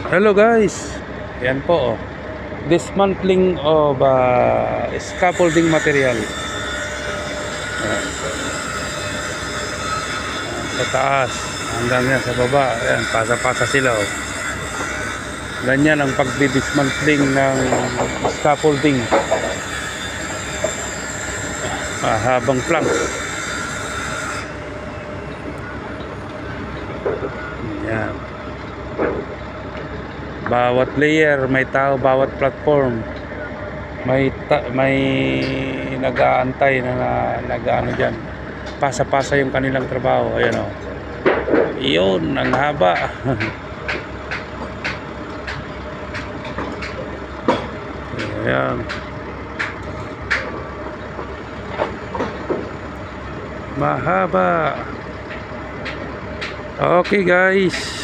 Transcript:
Hello guys, yan po dismantling of scaffolding material. Ayan. Sa taas hanggang yan sa baba. Ayan, pasa-pasa sila ganyan ang pagdi-dismantling ng scaffolding. Mahabang plank. Ayan. Bawat layer may tao, bawat platform may nag-aantay na nag-ano diyan. Pasa-pasa yung kanilang trabaho. Ayan Iyon ang haba. Ayan. Mahaba. Okay guys.